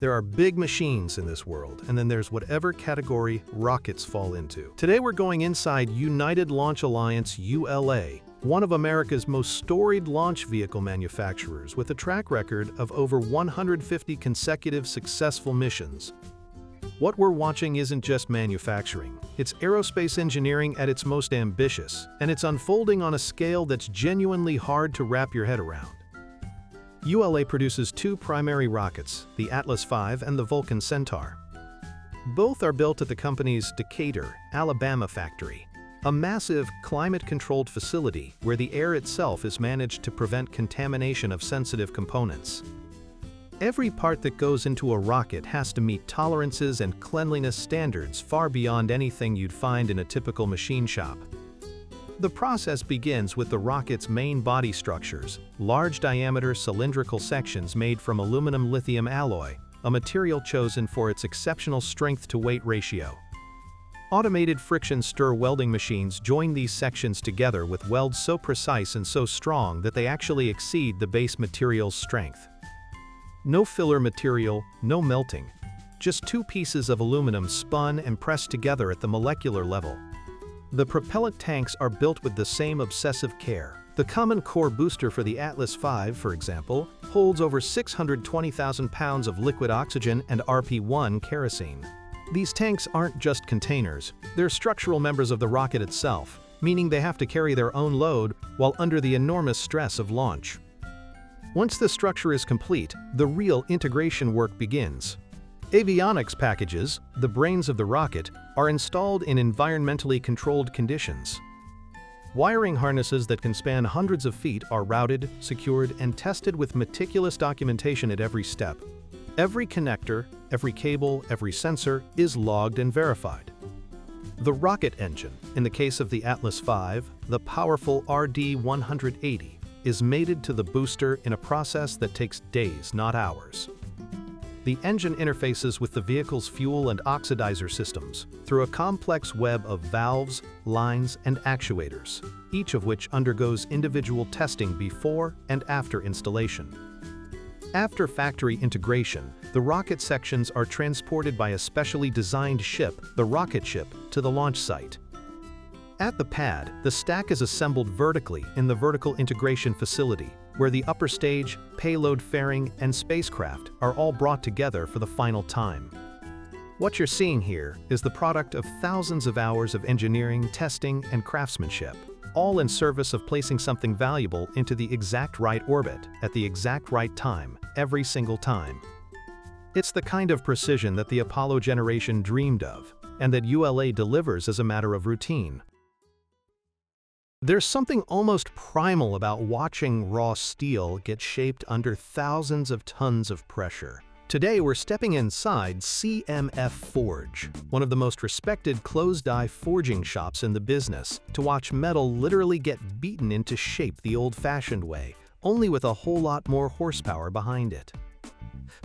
There are big machines in this world, and then there's whatever category rockets fall into. Today we're going inside United Launch Alliance ULA, one of America's most storied launch vehicle manufacturers with a track record of over 150 consecutive successful missions. What we're watching isn't just manufacturing, it's aerospace engineering at its most ambitious, and it's unfolding on a scale that's genuinely hard to wrap your head around. ULA produces two primary rockets, the Atlas V and the Vulcan Centaur. Both are built at the company's Decatur, Alabama factory, a massive, climate-controlled facility where the air itself is managed to prevent contamination of sensitive components. Every part that goes into a rocket has to meet tolerances and cleanliness standards far beyond anything you'd find in a typical machine shop. The process begins with the rocket's main body structures, large-diameter cylindrical sections made from aluminum-lithium alloy, a material chosen for its exceptional strength-to-weight ratio. Automated friction stir welding machines join these sections together with welds so precise and so strong that they actually exceed the base material's strength. No filler material, no melting. Just two pieces of aluminum spun and pressed together at the molecular level. The propellant tanks are built with the same obsessive care. The common core booster for the Atlas V, for example, holds over 620,000 pounds of liquid oxygen and RP-1 kerosene. These tanks aren't just containers, they're structural members of the rocket itself, meaning they have to carry their own load while under the enormous stress of launch. Once the structure is complete, the real integration work begins. Avionics packages, the brains of the rocket, are installed in environmentally controlled conditions. Wiring harnesses that can span hundreds of feet are routed, secured, and tested with meticulous documentation at every step. Every connector, every cable, every sensor is logged and verified. The rocket engine, in the case of the Atlas V, the powerful RD-180, is mated to the booster in a process that takes days, not hours. The engine interfaces with the vehicle's fuel and oxidizer systems through a complex web of valves, lines, and actuators, each of which undergoes individual testing before and after installation. After factory integration, the rocket sections are transported by a specially designed ship, the rocket ship, to the launch site. At the pad, the stack is assembled vertically in the vertical integration facility, where the upper stage, payload fairing, and spacecraft are all brought together for the final time. What you're seeing here is the product of thousands of hours of engineering, testing, and craftsmanship, all in service of placing something valuable into the exact right orbit at the exact right time, every single time. It's the kind of precision that the Apollo generation dreamed of, and that ULA delivers as a matter of routine. There's something almost primal about watching raw steel get shaped under thousands of tons of pressure. Today we're stepping inside CMF Forge, one of the most respected closed-die forging shops in the business, to watch metal literally get beaten into shape the old-fashioned way, only with a whole lot more horsepower behind it.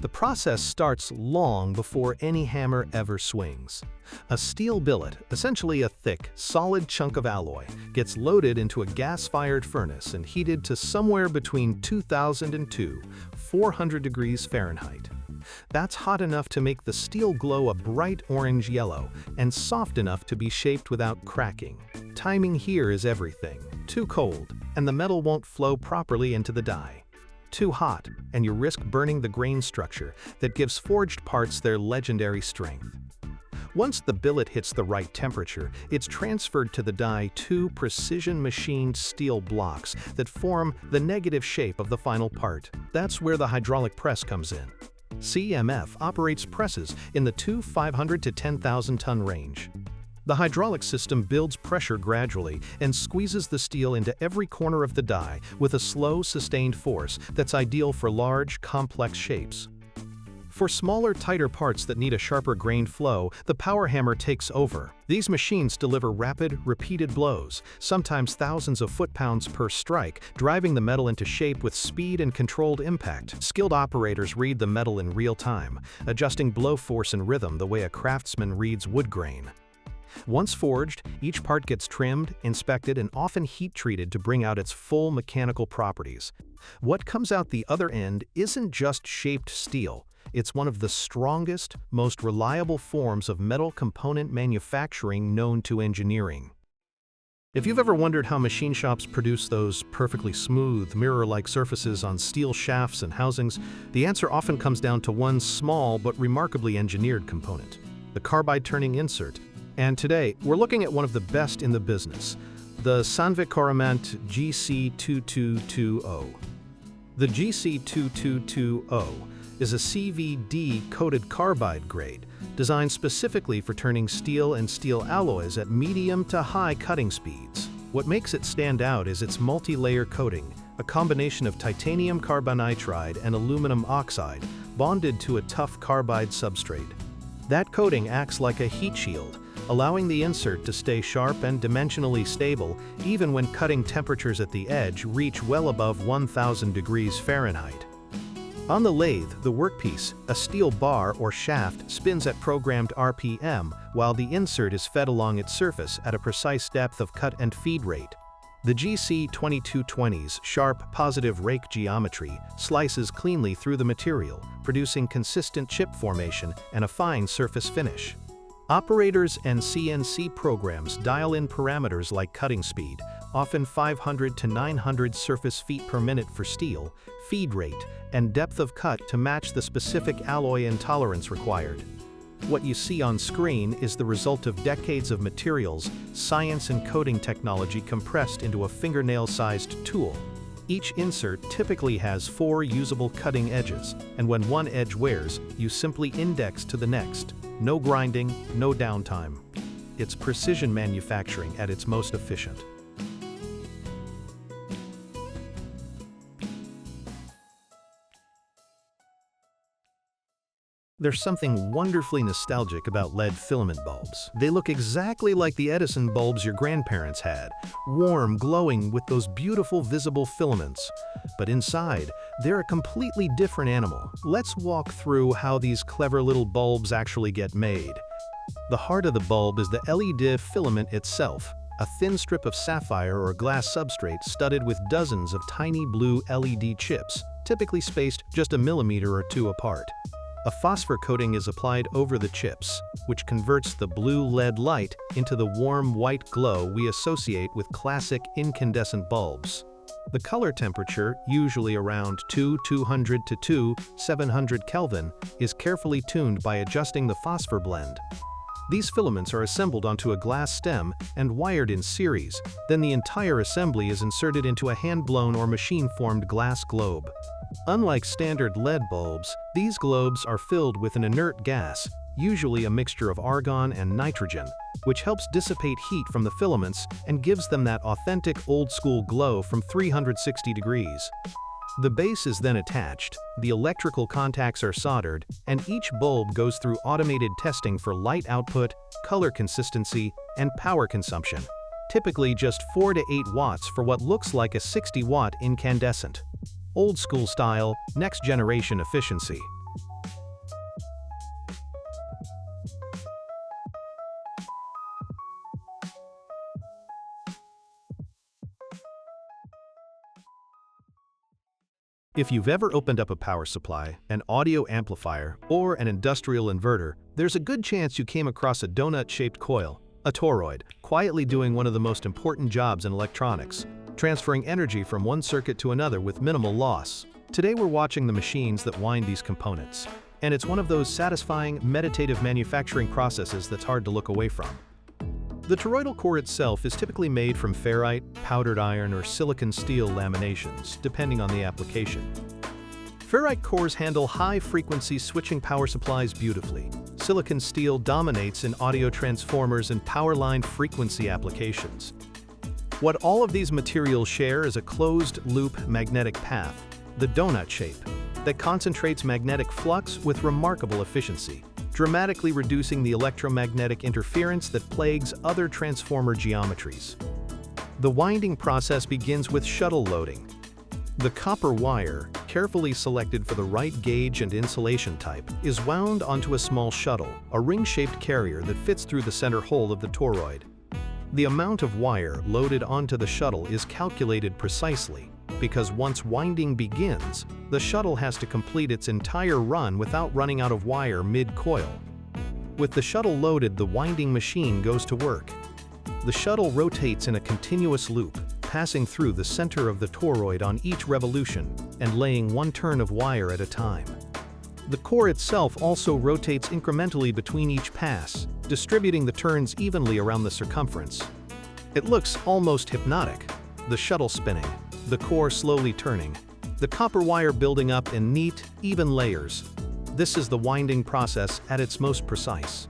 The process starts long before any hammer ever swings. A steel billet, essentially a thick, solid chunk of alloy, gets loaded into a gas-fired furnace and heated to somewhere between 2002, 400 degrees Fahrenheit. That's hot enough to make the steel glow a bright orange yellow and soft enough to be shaped without cracking. Timing here is everything. Too cold, and the metal won't flow properly into the die. Too hot, and you risk burning the grain structure that gives forged parts their legendary strength. Once the billet hits the right temperature, it's transferred to the die two precision-machined steel blocks that form the negative shape of the final part. That's where the hydraulic press comes in. CMF operates presses in the 500 to 10,000 ton range. The hydraulic system builds pressure gradually and squeezes the steel into every corner of the die with a slow, sustained force that's ideal for large, complex shapes. For smaller, tighter parts that need a sharper grain flow, the power hammer takes over. These machines deliver rapid, repeated blows, sometimes thousands of foot-pounds per strike, driving the metal into shape with speed and controlled impact. Skilled operators read the metal in real time, adjusting blow force and rhythm the way a craftsman reads wood grain. Once forged, each part gets trimmed, inspected, and often heat-treated to bring out its full mechanical properties. What comes out the other end isn't just shaped steel. It's one of the strongest, most reliable forms of metal component manufacturing known to engineering. If you've ever wondered how machine shops produce those perfectly smooth, mirror-like surfaces on steel shafts and housings, the answer often comes down to one small but remarkably engineered component: the carbide turning insert. And today, we're looking at one of the best in the business, the Filament GC2220. The GC2220 is a CVD-coated carbide grade designed specifically for turning steel and steel alloys at medium to high cutting speeds. What makes it stand out is its multi-layer coating, a combination of titanium carbonitride and aluminum oxide bonded to a tough carbide substrate. That coating acts like a heat shield, allowing the insert to stay sharp and dimensionally stable even when cutting temperatures at the edge reach well above 1000 degrees Fahrenheit. On the lathe, the workpiece, a steel bar or shaft, spins at programmed RPM while the insert is fed along its surface at a precise depth of cut and feed rate. The GC2220's sharp, positive rake geometry slices cleanly through the material, producing consistent chip formation and a fine surface finish. Operators and CNC programs dial in parameters like cutting speed, often 500 to 900 surface feet per minute for steel, feed rate, and depth of cut to match the specific alloy intolerance required. What you see on screen is the result of decades of materials, science and coating technology compressed into a fingernail-sized tool. Each insert typically has 4 usable cutting edges, and when one edge wears, you simply index to the next. No grinding, no downtime. It's precision manufacturing at its most efficient. There's something wonderfully nostalgic about lead filament bulbs. They look exactly like the Edison bulbs your grandparents had, warm, glowing with those beautiful visible filaments. But inside, they're a completely different animal. Let's walk through how these clever little bulbs actually get made. The heart of the bulb is the LED filament itself, a thin strip of sapphire or glass substrate studded with dozens of tiny blue LED chips, typically spaced just a millimeter or two apart. A phosphor coating is applied over the chips, which converts the blue lead light into the warm white glow we associate with classic incandescent bulbs. The color temperature, usually around 200 to 700 Kelvin, is carefully tuned by adjusting the phosphor blend. These filaments are assembled onto a glass stem and wired in series, then the entire assembly is inserted into a hand-blown or machine-formed glass globe. Unlike standard lead bulbs, these globes are filled with an inert gas, usually a mixture of argon and nitrogen, which helps dissipate heat from the filaments and gives them that authentic old-school glow from 360 degrees. The base is then attached, the electrical contacts are soldered, and each bulb goes through automated testing for light output, color consistency, and power consumption, typically just 4 to 8 watts for what looks like a 60-watt incandescent. Old school style, next generation efficiency. If you've ever opened up a power supply, an audio amplifier, or an industrial inverter, there's a good chance you came across a donut-shaped coil, a toroid, quietly doing one of the most important jobs in electronics: transferring energy from one circuit to another with minimal loss. Today we're watching the machines that wind these components, and it's one of those satisfying, meditative manufacturing processes that's hard to look away from. The toroidal core itself is typically made from ferrite, powdered iron, or silicon steel laminations, depending on the application. Ferrite cores handle high-frequency switching power supplies beautifully. Silicon steel dominates in audio transformers and power line frequency applications. What all of these materials share is a closed-loop magnetic path, the donut shape, that concentrates magnetic flux with remarkable efficiency, dramatically reducing the electromagnetic interference that plagues other transformer geometries. The winding process begins with shuttle loading. The copper wire, carefully selected for the right gauge and insulation type, is wound onto a small shuttle, a ring-shaped carrier that fits through the center hole of the toroid. The amount of wire loaded onto the shuttle is calculated precisely, because once winding begins, the shuttle has to complete its entire run without running out of wire mid-coil. With the shuttle loaded, the winding machine goes to work. The shuttle rotates in a continuous loop, passing through the center of the toroid on each revolution and laying one turn of wire at a time. The core itself also rotates incrementally between each pass, distributing the turns evenly around the circumference. It looks almost hypnotic, the shuttle spinning, the core slowly turning, the copper wire building up in neat, even layers. This is the winding process at its most precise.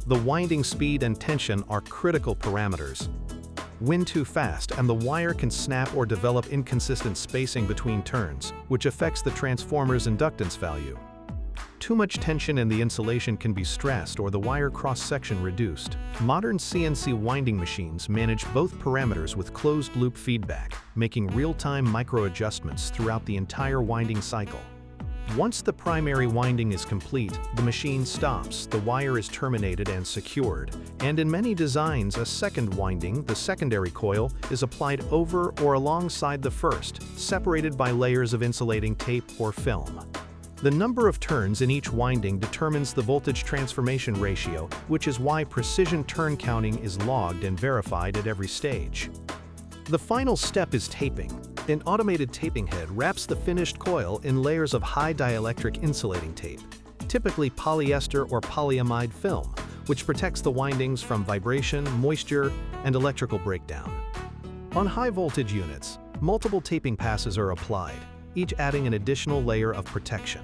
The winding speed and tension are critical parameters. Wind too fast and the wire can snap or develop inconsistent spacing between turns, which affects the transformer's inductance value. Too much tension in the insulation can be stressed or the wire cross-section reduced. Modern CNC winding machines manage both parameters with closed-loop feedback, making real-time micro-adjustments throughout the entire winding cycle. Once the primary winding is complete, the machine stops, the wire is terminated and secured, and in many designs a second winding, the secondary coil, is applied over or alongside the first, separated by layers of insulating tape or film. The number of turns in each winding determines the voltage transformation ratio, which is why precision turn counting is logged and verified at every stage. The final step is taping. An automated taping head wraps the finished coil in layers of high dielectric insulating tape, typically polyester or polyamide film, which protects the windings from vibration, moisture, and electrical breakdown. On high-voltage units, multiple taping passes are applied, each adding an additional layer of protection.